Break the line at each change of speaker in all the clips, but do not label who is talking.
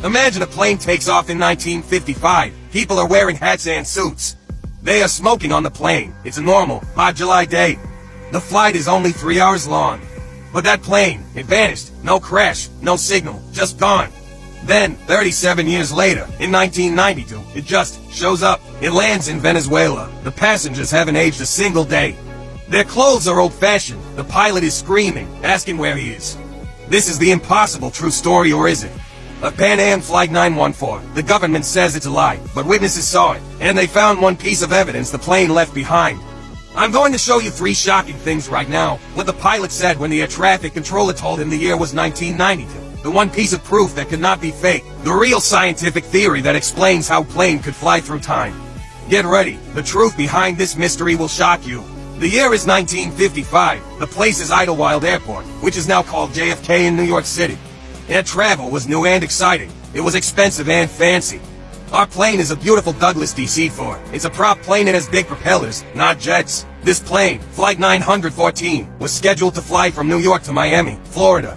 Imagine a plane takes off in 1955. People are wearing hats and suits. They are smoking on the plane. It's a normal, hot July day. The flight is only 3 hours long. But that plane, it vanished. No crash, no signal, just gone. Then, 37 years later, in 1992, it just shows up. It lands in Venezuela. The passengers haven't aged a single day. Their clothes are old-fashioned. The pilot is screaming, asking where he is. This is the impossible true story, or is it? A Pan Am Flight 914. The government says it's a lie, but witnesses saw it, and they found one piece of evidence the plane left behind. I'm going to show you 3 shocking things right now. What the pilot said when the air traffic controller told him the year was 1992. The one piece of proof that could not be fake. The real scientific theory that explains how a plane could fly through time. Get ready. The truth behind this mystery will shock you. The year is 1955. The place is Idlewild Airport, which is now called JFK in New York City. Air travel was new and exciting. It was expensive and fancy. Our plane is a beautiful Douglas DC-4. It's a prop plane and has big propellers, not jets. This plane, Flight 914, was scheduled to fly from New York to Miami, Florida.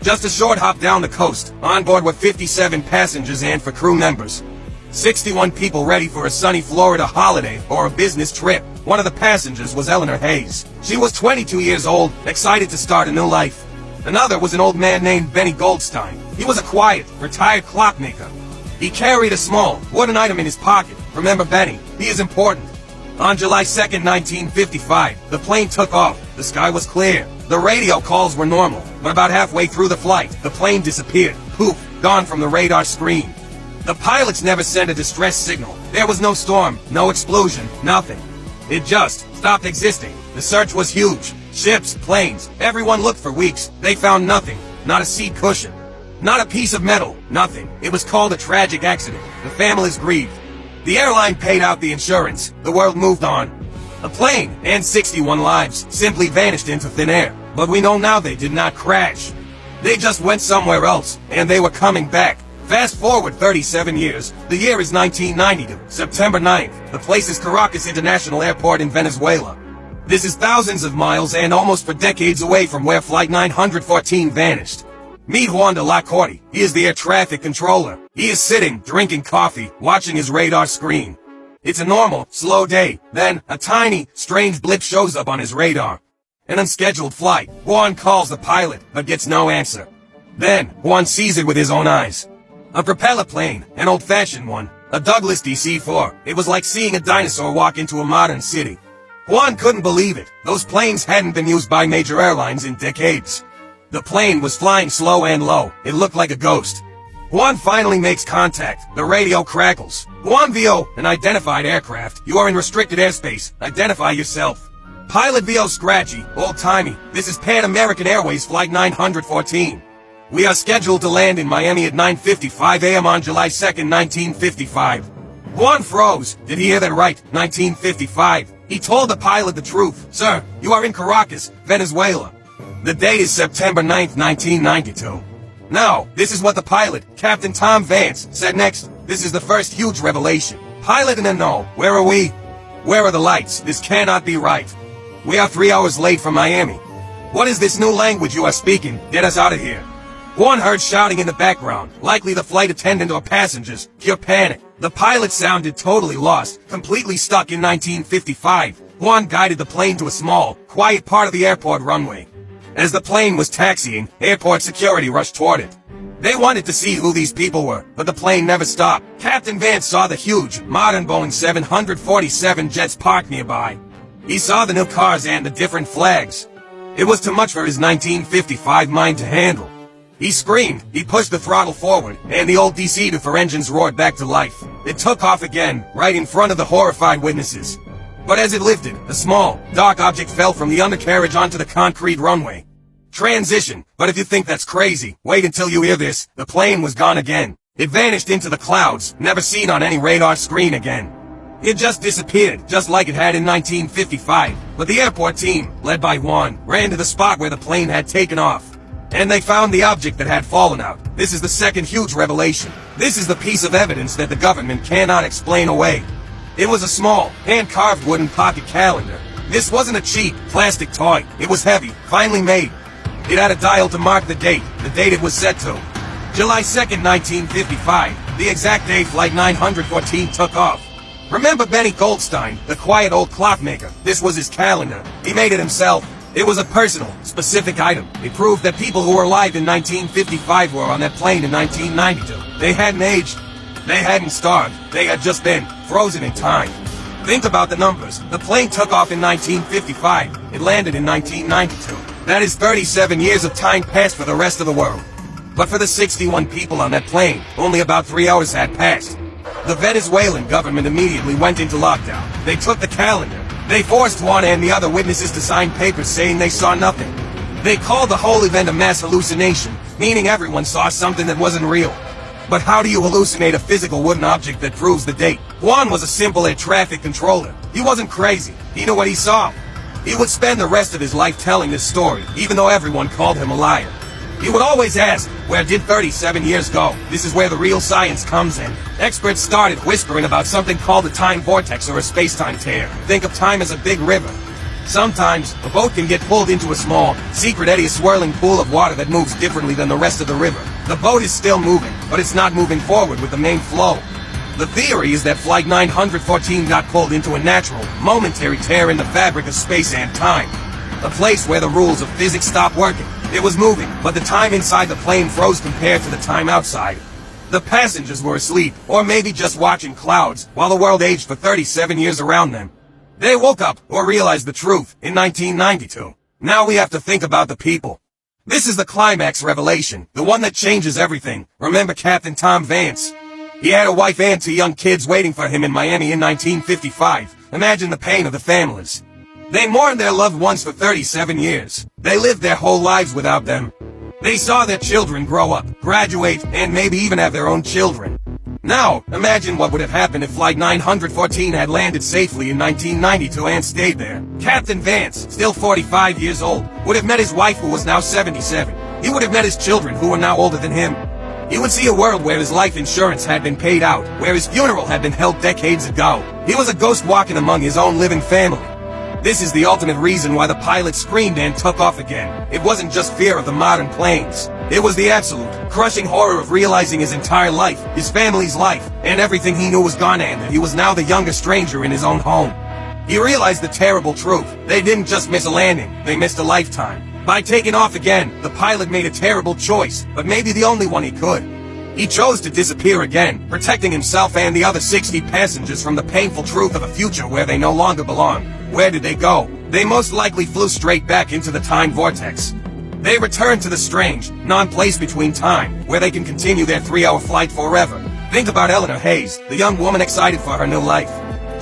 Just a short hop down the coast. On board were 57 passengers and 4 crew members. 61 people ready for a sunny Florida holiday or a business trip. One of the passengers was Eleanor Hayes. She was 22 years old, excited to start a new life. Another was an old man named Benny Goldstein. He was a quiet, retired clockmaker. He carried a small, wooden item in his pocket. Remember Benny, he is important. On July 2nd, 1955, the plane took off. The sky was clear. The radio calls were normal, but about halfway through the flight, the plane disappeared. Poof, gone from the radar screen. The pilots never sent a distress signal. There was no storm, no explosion, nothing. It just stopped existing. The search was huge. Ships, planes, everyone looked for weeks. They found nothing. Not a seat cushion. Not a piece of metal. Nothing. It was called a tragic accident. The families grieved. The airline paid out the insurance. The world moved on. A plane and 61 lives simply vanished into thin air. But we know now they did not crash. They just went somewhere else, and they were coming back. Fast forward 37 years. The year is 1992, September 9th. The place is Caracas International Airport in Venezuela. This is thousands of miles and almost for decades away from where Flight 914 vanished. Meet Juan de la Corte. He is the air traffic controller. He is sitting, drinking coffee, watching his radar screen. It's a normal, slow day. Then, a tiny, strange blip shows up on his radar. An unscheduled flight. Juan calls the pilot, but gets no answer. Then, Juan sees it with his own eyes. A propeller plane, an old-fashioned one, a Douglas DC-4. It was like seeing a dinosaur walk into a modern city. Juan couldn't believe it. Those planes hadn't been used by major airlines in decades. The plane was flying slow and low. It looked like a ghost. Juan finally makes contact. The radio crackles. Juan VO, an identified aircraft. You are in restricted airspace. Identify yourself. Pilot VO Scratchy, old-timey. This is Pan American Airways Flight 914. We are scheduled to land in Miami at 9:55 a.m. on July 2nd, 1955. Juan froze. Did he hear that right? 1955. He told the pilot the truth. Sir, you are in Caracas, Venezuela. The date is September 9th, 1992. Now, this is what the pilot, Captain Tom Vance, said next. This is the first huge revelation. Pilot in a no. Where are we? Where are the lights? This cannot be right. We are 3 hours late from Miami. What is this new language you are speaking? Get us out of here. Juan heard shouting in the background, likely the flight attendant or passengers. Pure panic. The pilot sounded totally lost, completely stuck in 1955. Juan guided the plane to a small, quiet part of the airport runway. As the plane was taxiing, airport security rushed toward it. They wanted to see who these people were, but the plane never stopped. Captain Vance saw the huge, modern Boeing 747 jets parked nearby. He saw the new cars and the different flags. It was too much for his 1955 mind to handle. He screamed, he pushed the throttle forward, and the old DC-4 engines roared back to life. It took off again, right in front of the horrified witnesses. But as it lifted, a small, dark object fell from the undercarriage onto the concrete runway. Transition. But if you think that's crazy, wait until you hear this. The plane was gone again. It vanished into the clouds, never seen on any radar screen again. It just disappeared, just like it had in 1955. But the airport team, led by Juan, ran to the spot where the plane had taken off. And they found the object that had fallen out. This is the second huge revelation. This is the piece of evidence that the government cannot explain away. It was a small, hand-carved wooden pocket calendar. This wasn't a cheap, plastic toy. It was heavy, finely made. It had a dial to mark the date it was set to. July 2nd, 1955, the exact day Flight 914 took off. Remember Benny Goldstein, the quiet old clockmaker? This was his calendar. He made it himself. It was a personal, specific item. It proved that people who were alive in 1955 were on that plane in 1992. They hadn't aged. They hadn't starved. They had just been frozen in time. Think about the numbers. The plane took off in 1955. It landed in 1992. That is 37 years of time passed for the rest of the world. But for the 61 people on that plane, only about 3 hours had passed. The Venezuelan government immediately went into lockdown. They took the calendar. They forced one and the other witnesses to sign papers saying they saw nothing. They called the whole event a mass hallucination, meaning everyone saw something that wasn't real. But how do you hallucinate a physical wooden object that proves the date? Juan was a simple air traffic controller. He wasn't crazy. He knew what he saw. He would spend the rest of his life telling this story, even though everyone called him a liar. He would always ask, where did 37 years go? This is where the real science comes in. Experts started whispering about something called a time vortex or a space-time tear. Think of time as a big river. Sometimes, a boat can get pulled into a small, secret eddy, a swirling pool of water that moves differently than the rest of the river. The boat is still moving, but it's not moving forward with the main flow. The theory is that Flight 914 got pulled into a natural, momentary tear in the fabric of space and time. A place where the rules of physics stopped working. It was moving, but the time inside the plane froze compared to the time outside. The passengers were asleep, or maybe just watching clouds, while the world aged for 37 years around them. They woke up, or realized the truth, in 1992. Now we have to think about the people. This is the climax revelation, the one that changes everything. Remember Captain Tom Vance? He had a wife and 2 young kids waiting for him in Miami in 1955. Imagine the pain of the families. They mourned their loved ones for 37 years. They lived their whole lives without them. They saw their children grow up, graduate, and maybe even have their own children. Now, imagine what would have happened if Flight 914 had landed safely in 1992 and stayed there. Captain Vance, still 45 years old, would have met his wife who was now 77. He would have met his children who were now older than him. He would see a world where his life insurance had been paid out, where his funeral had been held decades ago. He was a ghost walking among his own living family. This is the ultimate reason why the pilot screamed and took off again. It wasn't just fear of the modern planes. It was the absolute, crushing horror of realizing his entire life, his family's life, and everything he knew was gone, and that he was now the youngest stranger in his own home. He realized the terrible truth. They didn't just miss a landing, they missed a lifetime. By taking off again, the pilot made a terrible choice, but maybe the only one he could. He chose to disappear again, protecting himself and the other 60 passengers from the painful truth of a future where they no longer belong. Where did they go? They most likely flew straight back into the time vortex. They returned to the strange, non-place between time, where they can continue their 3-hour flight forever. Think about Eleanor Hayes, the young woman excited for her new life.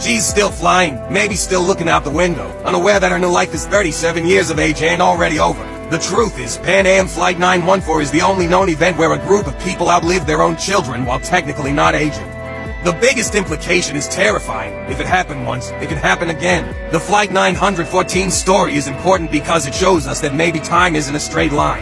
She's still flying, maybe still looking out the window, unaware that her new life is 37 years of age and already over. The truth is, Pan Am Flight 914 is the only known event where a group of people outlive their own children while technically not aging. The biggest implication is terrifying. If it happened once, it can happen again. The Flight 914 story is important because it shows us that maybe time isn't a straight line.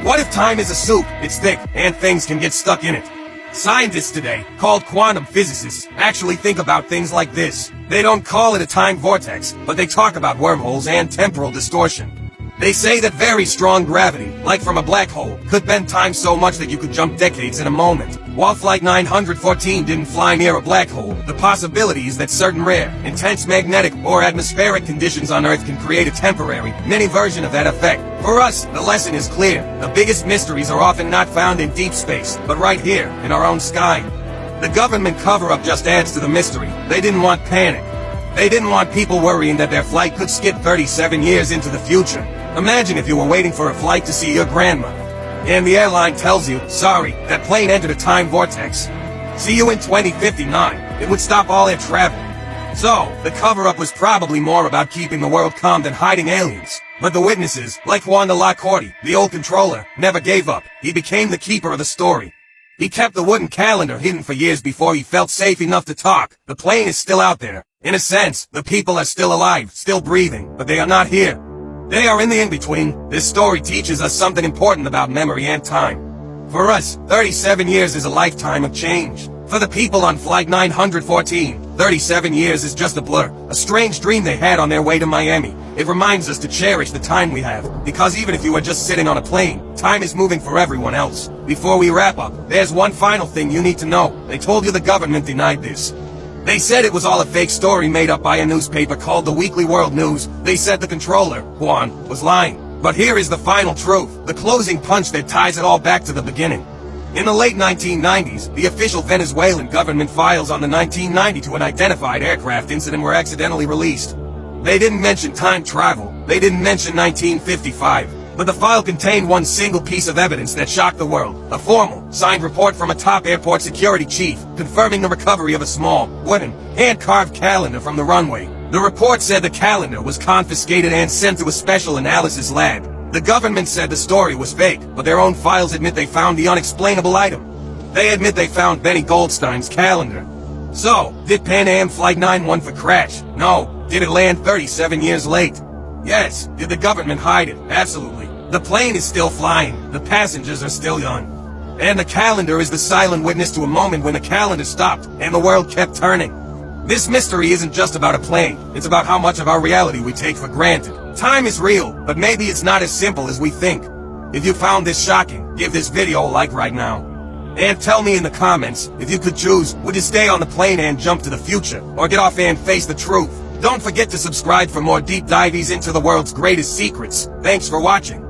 What if time is a soup? It's thick, and things can get stuck in it. Scientists today, called quantum physicists, actually think about things like this. They don't call it a time vortex, but they talk about wormholes and temporal distortion. They say that very strong gravity, like from a black hole, could bend time so much that you could jump decades in a moment. While Flight 914 didn't fly near a black hole, the possibility is that certain rare, intense magnetic or atmospheric conditions on Earth can create a temporary, mini version of that effect. For us, the lesson is clear. The biggest mysteries are often not found in deep space, but right here, in our own sky. The government cover-up just adds to the mystery. They didn't want panic. They didn't want people worrying that their flight could skip 37 years into the future. Imagine if you were waiting for a flight to see your grandma, and the airline tells you, sorry, that plane entered a time vortex. See you in 2059. It would stop all air travel. So, the cover-up was probably more about keeping the world calm than hiding aliens. But the witnesses, like Juan de la Corte, the old controller, never gave up. He became the keeper of the story. He kept the wooden calendar hidden for years before he felt safe enough to talk. The plane is still out there. In a sense, the people are still alive, still breathing, but they are not here. They are in the in-between. This story teaches us something important about memory and time. For us, 37 years is a lifetime of change. For the people on Flight 914, 37 years is just a blur, a strange dream they had on their way to Miami. It reminds us to cherish the time we have, because even if you are just sitting on a plane, time is moving for everyone else. Before we wrap up, there's one final thing you need to know. They told you the government denied this. They said it was all a fake story made up by a newspaper called the Weekly World News. They said the controller, Juan, was lying. But here is the final truth, the closing punch that ties it all back to the beginning. In the late 1990s, the official Venezuelan government files on the 1992 unidentified aircraft incident were accidentally released. They didn't mention time travel, they didn't mention 1955, but the file contained one single piece of evidence that shocked the world. A formal, signed report from a top airport security chief, confirming the recovery of a small, wooden, hand-carved calendar from the runway. The report said the calendar was confiscated and sent to a special analysis lab. The government said the story was fake, but their own files admit they found the unexplainable item. They admit they found Benny Goldstein's calendar. So, did Pan Am Flight 914 crash? No. Did it land 37 years late? Yes. Did the government hide it? Absolutely. The plane is still flying, the passengers are still young. And the calendar is the silent witness to a moment when the calendar stopped, and the world kept turning. This mystery isn't just about a plane, it's about how much of our reality we take for granted. Time is real, but maybe it's not as simple as we think. If you found this shocking, give this video a like right now. And tell me in the comments, if you could choose, would you stay on the plane and jump to the future, or get off and face the truth? Don't forget to subscribe for more deep dives into the world's greatest secrets. Thanks for watching.